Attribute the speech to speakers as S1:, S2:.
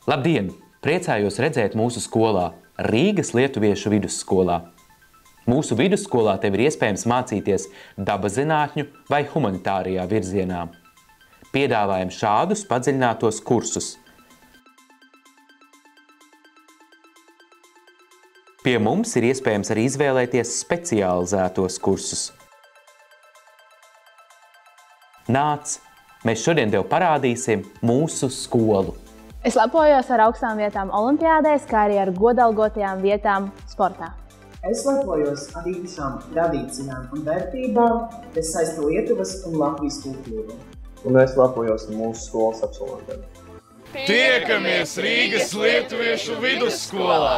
S1: Labdien! Priecājos redzēt mūsu skolā, Rīgas Lietuviešu vidusskolā. Mūsu vidusskolā tev ir iespējams mācīties dabaszinātņu vai humanitārajā virzienā. Piedāvājam šādus padziļinātos kursus. Pie mums ir iespējams arī izvēlēties specializētos kursus. Nāc, mēs šodien tev parādīsim mūsu skolu.
S2: Es lepojos ar augstām vietām olimpiādēs, kā arī ar godalgotajām vietām sportā.
S3: Es lepojos ar īpašām tradīcijām un vērtībām, kas saista Lietuvas un Latvijas kultūru.
S4: Un es lepojos ar mūsu skolas absolventiem.
S5: Tiekamies Rīgas Lietuviešu vidusskolā!